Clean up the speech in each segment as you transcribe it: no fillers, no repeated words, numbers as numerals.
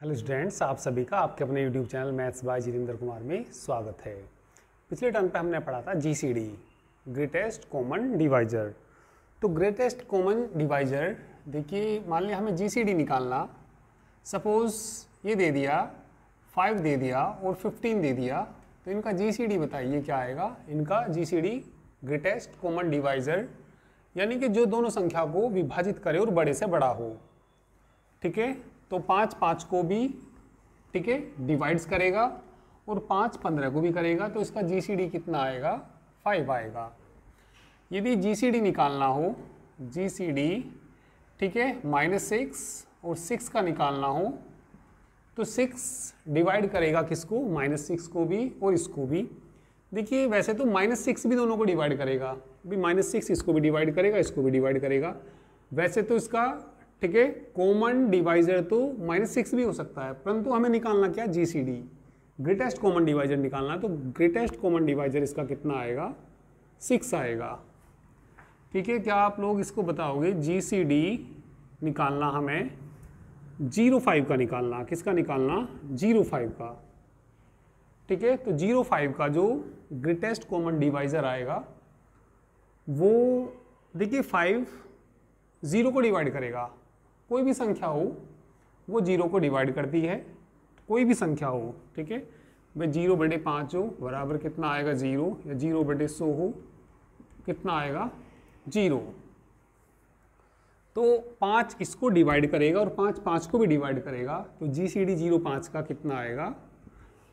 Hello students, आप सभी का आपके अपने YouTube channel maths by Jitendra Kumar में स्वागत है। पिछले टर्म पे हमने पढ़ा था जीसीडी, ग्रेटेस्ट कॉमन डिवाइजर। तो ग्रेटेस्ट कॉमन डिवाइजर, देखिए मान लिया हमें जीसीडी निकालना, सपोज ये दे दिया 5 दे दिया और 15 दे दिया, तो इनका जीसीडी बताइए क्या आएगा। इनका जीसीडी ग्रेटेस्ट कॉमन डिवाइजर यानी कि जो दोनों संख्या को विभाजित करे और बड़े से बड़ा हो, ठीक है। तो 5 5 को भी, ठीक है, डिवाइड्स करेगा और 5 15 को भी करेगा, तो इसका जीसीडी कितना आएगा, 5 आएगा। यदि जीसीडी निकालना हो, जीसीडी, ठीक है, -6 और 6 का निकालना हो, तो 6 डिवाइड करेगा किसको, -6 को भी और इसको भी। देखिए वैसे तो -6 भी दोनों को डिवाइड करेगा, भी -6 इसको भी डिवाइड करेगा, इसको भी डिवाइड करेगा। वैसे तो इसका, ठीक है, कॉमन डिवाइजर तो -6 भी हो सकता है, परंतु हमें निकालना क्या, जीसीडी, ग्रेटेस्ट कॉमन डिवाइजर निकालना। तो ग्रेटेस्ट कॉमन डिवाइजर इसका कितना आएगा, 6 आएगा। ठीक है, क्या आप लोग इसको बताओगे, जीसीडी निकालना हमें 0,5 का निकालना, किसका निकालना, 0,5 का। ठीक है, तो 0,5 का जो ग्रेटेस्ट कॉमन डिवाइजर आएगा वो, देखिए 5 0 को डिवाइड करेगा, कोई भी संख्या हो वो 0 को डिवाइड करती है, कोई भी संख्या हो, ठीक है। भाई 0/5 हो बराबर कितना आएगा, 0, या 0/100 हो कितना आएगा, 0। तो 5 इसको डिवाइड करेगा और 5 5 को भी डिवाइड करेगा, तो जीसीडी 0,5 का कितना आएगा,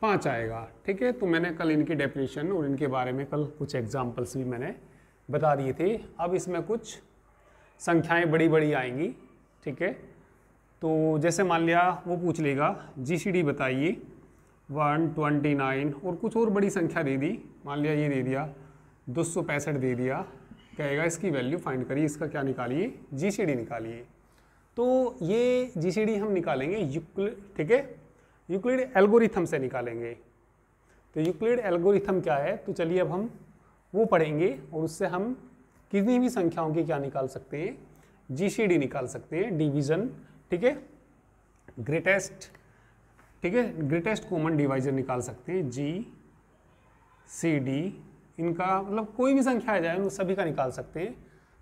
5 आएगा। ठीक है, तो मैंने कल इनकी डेफिनेशन और इनके बारे में कल कुछ एग्जाम्पल्स भी मैंने बता दिए थे। अब इसमें कुछ संख्याएं बड़ी बड़ी आएंगी, ठीक है। तो जैसे मान लिया वो पूछ लेगा जीसीडी बताइए 129 और कुछ और बड़ी संख्या दे दी, मान लिया ये दे दिया 265 दे दिया, कहेगा इसकी वैल्यू फाइंड करिए, इसका क्या निकालिए, जीसीडी निकालिए। तो ये जीसीडी हम निकालेंगे यूक्लिड, ठीक है, यूक्लिड एल्गोरिथम से निकालेंगे। तो यूक्लिड एल्गोरिथम क्या है, तो चलिए अब हम वो पढ़ेंगे और उससे हम कितनी भी संख्याओं की क्या निकाल सकते हैं, जीसीडी निकाल सकते हैं, डिवीजन, ठीक है, ग्रेटेस्ट, ठीक है, ग्रेटेस्ट कॉमन डिवाइजर निकाल सकते हैं, जीसीडी। इनका मतलब कोई भी संख्या आ जाए उन सभी का निकाल सकते हैं।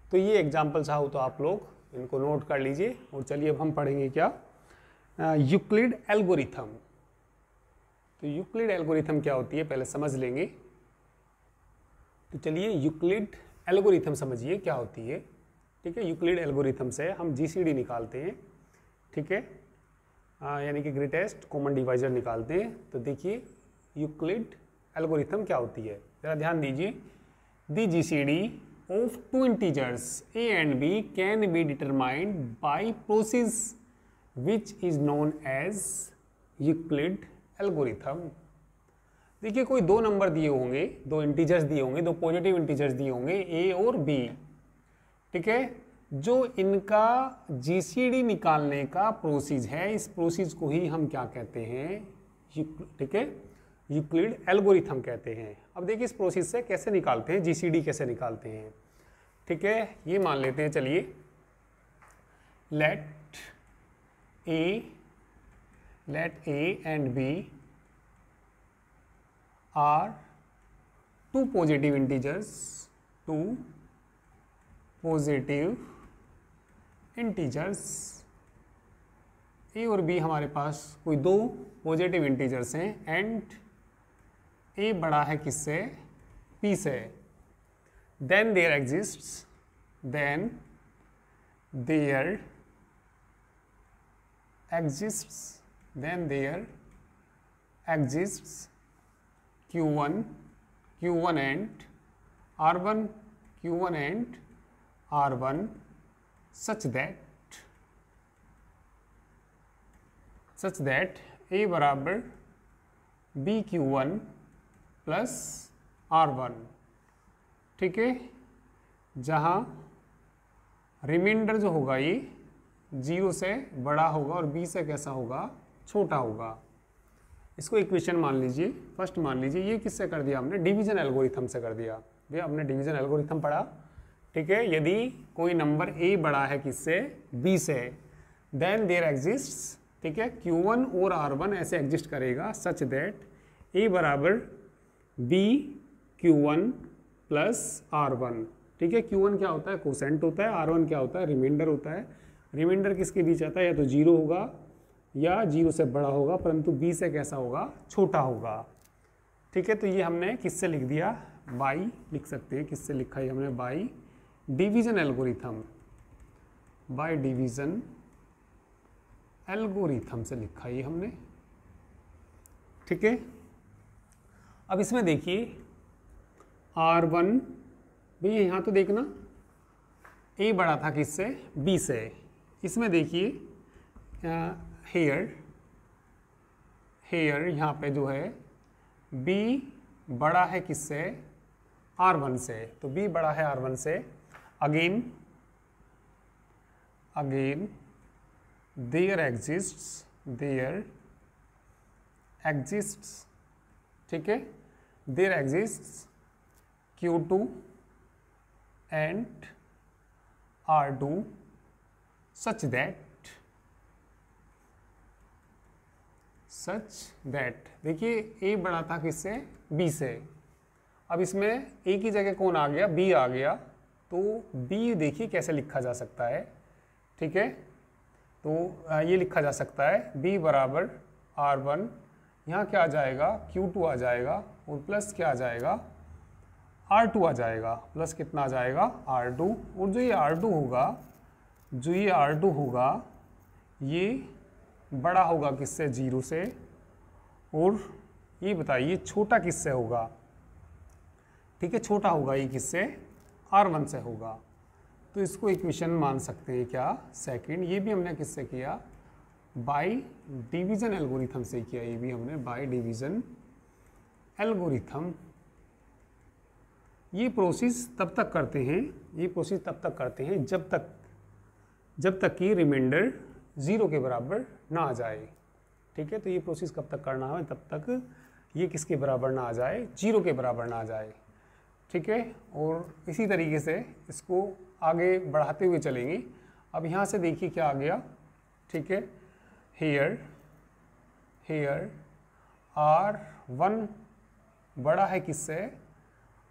तो ये एग्जाम्पल चाहो तो आप लोग इनको नोट कर लीजिए। और चलिए अब हम पढ़ेंगे क्या, यूक्लिड एल्गोरिथम। तो यूक्लिड एल्गोरिथम क्या होती है पहले समझ लेंगे। तो चलिए यूक्लिड एल्गोरिथम समझिए क्या होती है। ठीक है, यूक्लिड एल्गोरिथम से हम जीसीडी निकालते हैं, ठीक है, यानी कि ग्रेटेस्ट कॉमन डिवाइजर निकालते हैं। तो देखिए यूक्लिड एल्गोरिथम क्या होती है, जरा ध्यान दीजिए। The GCD of 2 integers a and b can be determined by process which is known as Euclid algorithm. देखिए कोई 2 नंबर दिए होंगे, 2 इंटीजर्स दिए होंगे, 2 पॉजिटिव इंटीजर्स दिए होंगे a और b, ठीक है। जो इनका जीसीडी निकालने का प्रोसीज है, इस प्रोसीज को ही हम क्या कहते हैं, ठीक है, यूक्लिड एल्गोरिथम कहते हैं। अब देखिए इस प्रोसीज से कैसे निकालते हैं, जीसीडी कैसे निकालते हैं, ठीक है। ये मान लेते हैं, चलिए let A and B are 2 positive integers, 2 positive integers. A और बी हमारे पास कोई 2 पॉजिटिव इंटीजर्स हैं एंड ए बड़ा है किससे, पी से। Then there exists Q1 and R1 such that A बराबर BQ1 प्लस R1, ठीक है, जहाँ रिमाइंडर जो होगा ये 0 से बड़ा होगा और B से कैसा होगा, छोटा होगा। इसको इक्वेशन मान लीजिए, फर्स्ट मान लीजिए। ये किससे कर दिया हमने, डिवीजन एल्गोरिथम से कर दिया। भैया हमने डिवीजन एल्गोरिथम पढ़ा, ठीक है। यदि कोई नंबर a बड़ा है किससे, b से, देन देयर एग्जिस्ट्स ठीक है, Q1 और R1 ऐसे एग्जिस्ट करेगा सच दैट A बराबर B Q1 प्लस R1। ठीक है, Q1 क्या होता है, कोसेंट होता है, R1 क्या होता है, रिमाइंडर होता है। रिमाइंडर किसके बीच आता है, या तो 0 होगा या 0 से बड़ा होगा, परंतु B से कैसा होगा, छोटा होगा। ठीक है, तो ये हमने किससे लिख दिया, बाई लिख सकते हैं, किससे लिखा है हमने, by division algorithm, by division algorithm से लिखा है हमने। ठीक है, अब इसमें देखिए R1 भैया यहाँ तो देखना A बड़ा था किससे, B से। इसमें देखिए हेयर यहाँ पे जो है B बड़ा है किससे, R1 से, तो B बड़ा है R1 से। अगेन देयर एग्जिस्ट्स, ठीक है, there exists Q2 and R2 such that देखिए A बड़ा था किससे, B से। अब इसमें A की जगह कौन आ गया, B आ गया, तो B देखिए कैसे लिखा जा सकता है। ठीक है, तो ये लिखा जा सकता है B बराबर R1, यहाँ क्या आ जाएगा, Q2 आ जाएगा, और प्लस क्या आ जाएगा, R2 आ जाएगा, प्लस कितना आ जाएगा, R2। और जो ये R2 होगा ये बड़ा होगा किससे, 0 से, और ये बताइए छोटा किससे होगा। ठीक है, छोटा होगा ये किससे, R1 से होगा। तो इसको इक्वेशन मान सकते हैं क्या, सेकंड। ये भी हमने किससे किया, बाय डिवीजन एल्गोरिथम से किया, ये भी हमने बाय डिवीजन एल्गोरिथम। ये प्रोसेस तब तक करते हैं जब तक कि रिमाइंडर 0 के बराबर ना आ जाए। ठीक है, तो ये प्रोसेस कब तक करना है, तब तक ये किसके बराबर ना आ जाए, 0 के बराबर ना आ जाए। ठीक है, और इसी तरीके से इसको आगे बढ़ाते हुए चलेंगे। अब यहाँ से देखिए क्या आ गया। ठीक है, हेयर R1 बड़ा है किससे,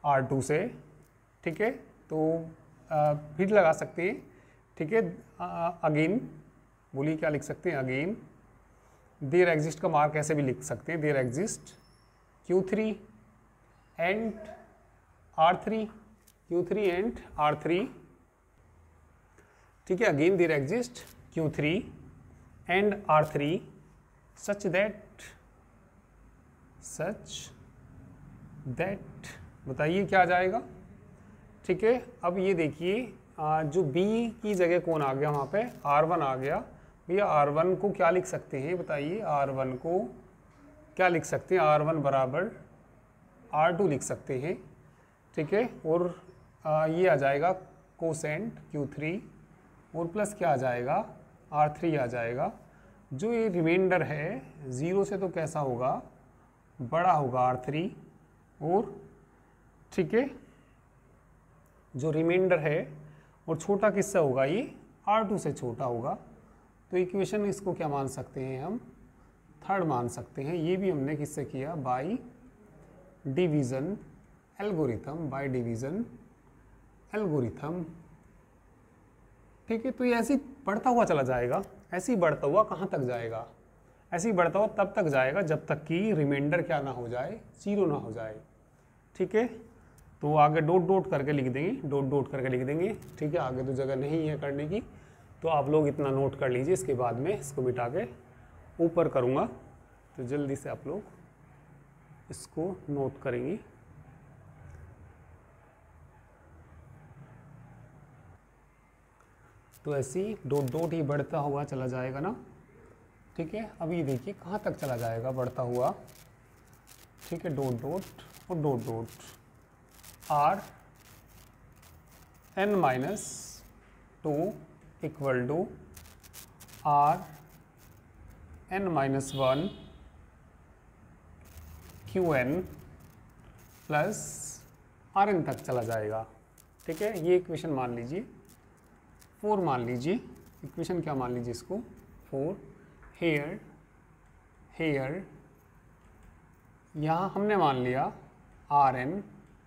R2 से। ठीक है, तो फिर लगा सकते हैं। ठीक है, अगेन बोलिए क्या लिख सकते हैं, अगेन देयर एग्जिस्ट का मार्क ऐसे भी लिख सकते हैं, there exist Q3 and R3। ठीक है, again there exist Q3 and R3 such that बताइए क्या आ जाएगा। ठीक है, अब ये देखिए जो B की जगह कौन आ गया, वहाँ पे R1 आ गया। भैया R1 को क्या लिख सकते हैं, बताइए R1 को क्या लिख सकते हैं, R1 बराबर R2 लिख सकते हैं। ठीक है, और ये आ जाएगा कोसेंट Q3, और प्लस क्या आ जाएगा, R3 आ जाएगा। जो ये रिमाइंडर है 0 से तो कैसा होगा, बड़ा होगा R3, और ठीक है जो रिमाइंडर है और छोटा किससे होगा, ये R2 से छोटा होगा। तो इक्वेशन इसको क्या मान सकते हैं हम, थर्ड मान सकते हैं। ये भी हमने किससे किया, बाय डिवीजन एल्गोरिथम। ठीक है, तो ये ऐसे ही बढ़ता हुआ चला जाएगा, ऐसे ही बढ़ता हुआ कहाँ तक जाएगा, ऐसे ही बढ़ता हुआ तब तक जाएगा जब तक कि रिमाइंडर क्या ना हो जाए, 0 ना हो जाए। ठीक है, तो आगे डॉट करके लिख देंगे, ठीक है, आगे तो जगह नहीं है करने की, तो आप लोग इतना नोट कर लीजिए। इसके बाद में इसको मिटा के ऊपर करूँगा, तो जल्दी से आप लोग इसको नोट करेंगे। तो ऐसे ही डॉट ही बढ़ता हुआ चला जाएगा ना। ठीक है, अब ये देखिए कहाँ तक चला जाएगा बढ़ता हुआ। ठीक है, डॉट और dot R n-2 equal to R n-1 Qn plus Rn तक चला जाएगा। ठीक है, ये इक्वेशन मान लीजिए 4 मान लीजिए, इक्वेशन क्या मान लीजिए इसको 4। हेयर, हेयर, यहाँ हमने मान लिया RN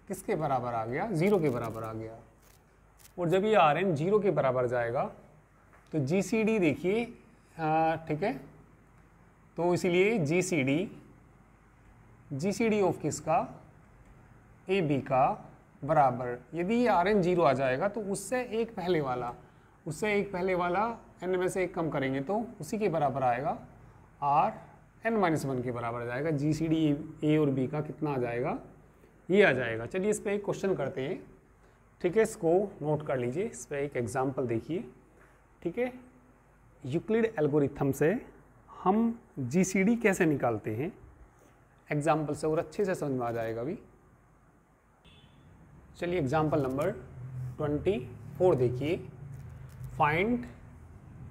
किसके बराबर आ गया, 0 के बराबर आ गया। और जब ये RN 0 के बराबर जाएगा तो GCD देखिए, ठीक है, तो इसीलिए GCD ऑफ किसका, AB का बराबर, यदि ये RN 0 आ जाएगा तो उससे एक पहले वाला n में से एक कम करेंगे तो उसी के बराबर आएगा, RN-1 के बराबर आ जाएगा। GCD A और B का कितना आ जाएगा, ये आ जाएगा। चलिए इस पर एक क्वेश्चन करते हैं, ठीक है, इसको नोट कर लीजिए। इस पर एक एग्जांपल देखिए, ठीक है। यूक्लिड एल्गोरिथम से हम GCD कैसे निकालते हैं एग्जाम्पल से, और अच्छे से समझ में आ जाएगा अभी। चलिए एग्जाम्पल नंबर 24 देखिए, फाइंड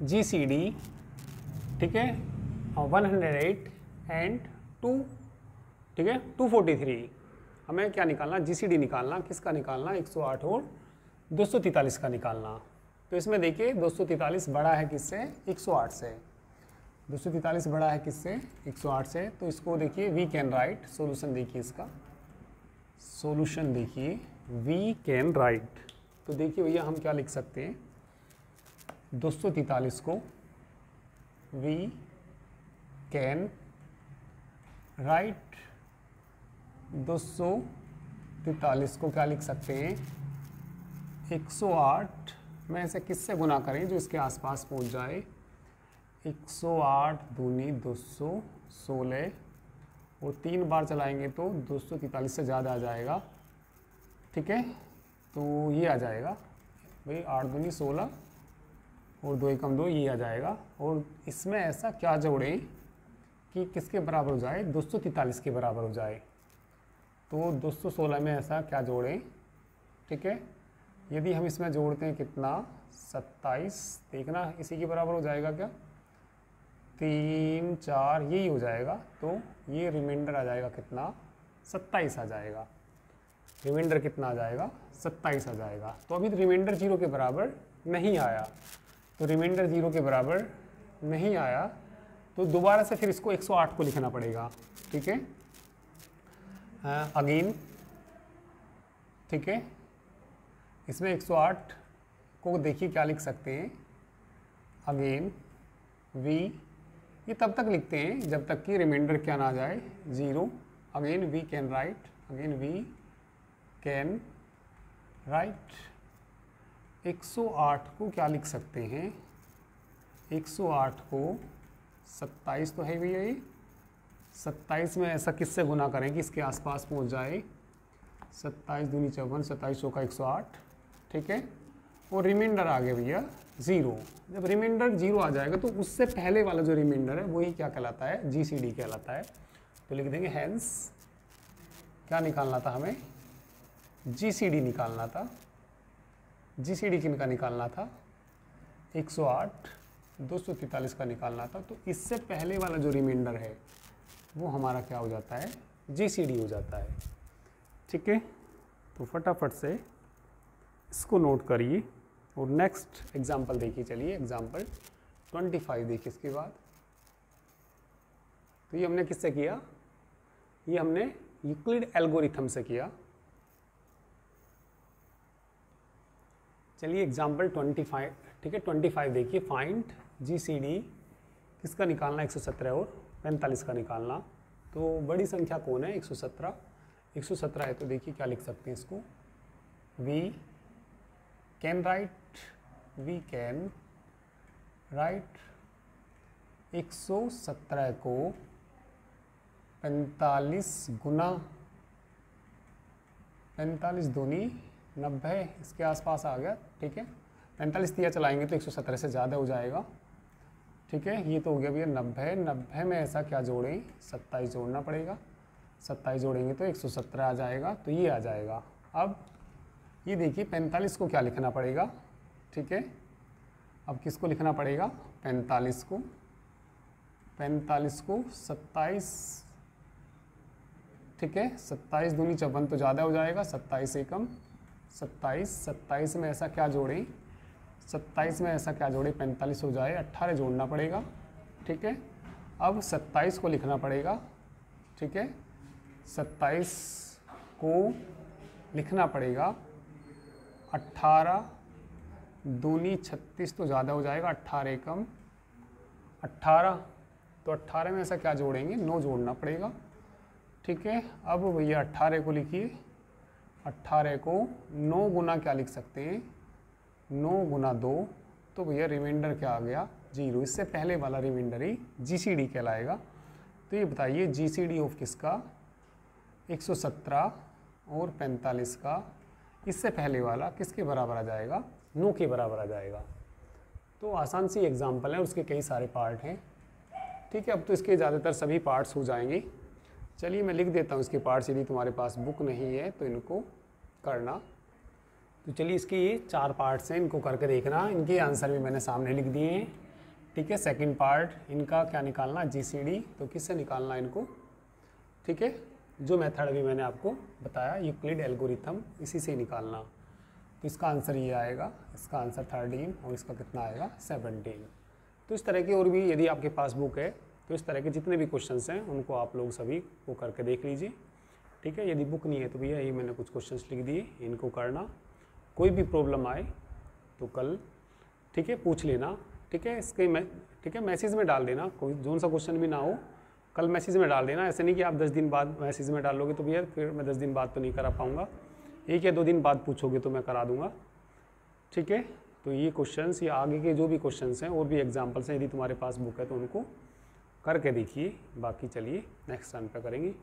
GCD, ठीक है, 108 एंड 2, ठीक है, 243। हमें क्या निकालना, GCD निकालना, किसका निकालना, 108 और 243 का निकालना। तो इसमें देखिए 243 बड़ा है किससे, 108 से, 243 बड़ा है किससे, 108 से। तो इसको देखिए वी कैन राइट, सॉल्यूशन देखिए इसका, सॉल्यूशन देखिए वी कैन राइट। तो देखिए भैया हम क्या लिख सकते हैं, 243 को वी कैन राइट, 243 को क्या लिख सकते हैं, 108 में ऐसे किससे गुना करें जो इसके आसपास पहुंच जाए, 108 दूनी 216, और 3 बार चलाएंगे तो 243 से ज़्यादा आ जाएगा, ठीक है। तो ये आ जाएगा भाई 8 दूनी 16 और 2 एकम 2, ये आ जाएगा। और इसमें ऐसा क्या जोड़ें कि किसके बराबर हो जाए, 243 के बराबर हो जाए। तो 216 में ऐसा क्या जोड़ें, ठीक है। यदि हम इसमें जोड़ते हैं कितना, 27, देखना इसी के बराबर हो जाएगा क्या, 3 4 यही हो जाएगा। तो ये रिमाइंडर आ जाएगा कितना, 27 आ जाएगा। रिमाइंडर कितना आ जाएगा, 27 आ जाएगा। तो अभी रिमाइंडर 0 के बराबर नहीं आया, तो रिमाइंडर 0 के बराबर नहीं आया तो दोबारा से फिर इसको 108 को लिखना पड़ेगा, ठीक है, अगेन, ठीक है। इसमें 108 को देखिए क्या लिख सकते हैं, अगेन वी, ये तब तक लिखते हैं जब तक कि रिमाइंडर क्या ना आ जाए, 0। Again we can write, again we can write, 108 को क्या लिख सकते हैं, 108 को 27 तो है भैया, ये 27 में ऐसा किससे गुना करें कि इसके आसपास पहुंच जाए, 27 दूनी 54, 27 चौका 108, ठीक है। और रिमाइंडर आ गया भैया 0। जब रिमाइंडर 0 आ जाएगा तो उससे पहले वाला जो रिमाइंडर है वही क्या कहलाता है, GCD कहलाता है। तो लिख देंगे हैंस, क्या निकालना था हमें, GCD निकालना था। GCD किनका निकालना था, 108, 243 का निकालना था। तो इससे पहले वाला जो रिमाइंडर है वो हमारा क्या हो जाता है, GCD हो जाता है, ठीक है। तो फटाफट से इसको नोट करिए और नेक्स्ट एग्जाम्पल देखिए। चलिए एग्जाम्पल 25 देखिए इसके बाद। तो ये हमने किससे किया, ये हमने यूक्लिड एल्गोरिथम से किया। चलिए एग्जाम्पल 25, ठीक है, 25 देखिए, फाइंड GCD किसका निकालना, 117 और 45 का निकालना। तो बड़ी संख्या कौन है, 117, 117 है। तो देखिए क्या लिख सकते हैं इसको, we can write, we can write 117 को 45 गुना 45 दूनी 90, इसके आसपास आ गया, ठीक है। 45 दिया चलाएंगे तो 117 से ज़्यादा हो जाएगा, ठीक है। ये तो हो गया भैया 90, 90 में ऐसा क्या जोड़ें, 27 जोड़ना पड़ेगा, 27 जोड़ेंगे तो 117 आ जाएगा। तो ये आ जाएगा। अब ये देखिए 45 को क्या लिखना पड़ेगा, ठीक है। अब किसको लिखना पड़ेगा, 45 को 27, ठीक है। 27 दूनी 54 तो ज़्यादा हो जाएगा, 27 से कम 27, 27 में ऐसा क्या जोड़ें, 27 में ऐसा क्या जोड़ें, 45 हो जाए, 18 जोड़ना पड़ेगा, ठीक है। अब 27 को लिखना पड़ेगा, ठीक है, 27 को लिखना पड़ेगा 18 दूनी 36 तो ज़्यादा हो जाएगा, 18 एकम 18, तो 18 में ऐसा क्या जोड़ेंगे, 9 जोड़ना पड़ेगा, ठीक है। अब भैया 18 को लिखिए, 18 को 9 गुना क्या लिख सकते हैं, 9 गुना 2, तो भैया रिमाइंडर क्या आ गया, 0। इससे पहले वाला रिमाइंडर ही GCD कहलाएगा। तो ये बताइए GCD ऑफ किसका, 117 और 45 का, इससे पहले वाला किसके बराबर आ जाएगा, 9 के बराबर आ जाएगा। तो आसान सी एग्जाम्पल है, उसके कई सारे पार्ट हैं, ठीक है। अब तो इसके ज़्यादातर सभी पार्ट्स हो जाएंगे। चलिए मैं लिख देता हूँ इसके पार्ट्स, यदि तुम्हारे पास बुक नहीं है तो इनको करना। तो चलिए इसके ये 4 पार्ट्स हैं, इनको करके देखना, इनके आंसर भी मैंने सामने लिख दिए हैं, ठीक है। सेकंड पार्ट इनका क्या निकालना, GCD, तो किससे निकालना इनको, ठीक है, जो मेथड अभी मैंने आपको बताया यूक्लिड एल्गोरिथम, इसी से निकालना। तो इसका आंसर ये आएगा, इसका आंसर 13 और इसका कितना आएगा 17। तो इस तरह की और भी यदि आपके पास बुक है तो इस तरह के जितने भी क्वेश्चंस हैं उनको आप लोग सभी को करके देख लीजिए, ठीक है। यदि बुक नहीं है तो भैया ये मैंने कुछ क्वेश्चंस लिख दिए, इनको करना। कोई भी प्रॉब्लम आए तो कल, ठीक है, पूछ लेना, ठीक है। इसके ठीक है, मैसेज में डाल देना, कोई जोन सा क्वेश्चन भी ना हो कल मैसेज में डाल देना। ऐसे नहीं कि आप 10 दिन बाद मैसेज में डालोगे तो भैया फिर मैं 10 दिन बाद तो नहीं करा पाऊँगा, 1 या 2 दिन बाद पूछोगे तो मैं करा दूँगा, ठीक है। तो ये क्वेश्चंस या आगे के जो भी क्वेश्चंस हैं और भी एग्जांपल्स हैं, यदि तुम्हारे पास बुक है तो उनको करके देखिए। बाकी चलिए नेक्स्ट टाइम पे करेंगे।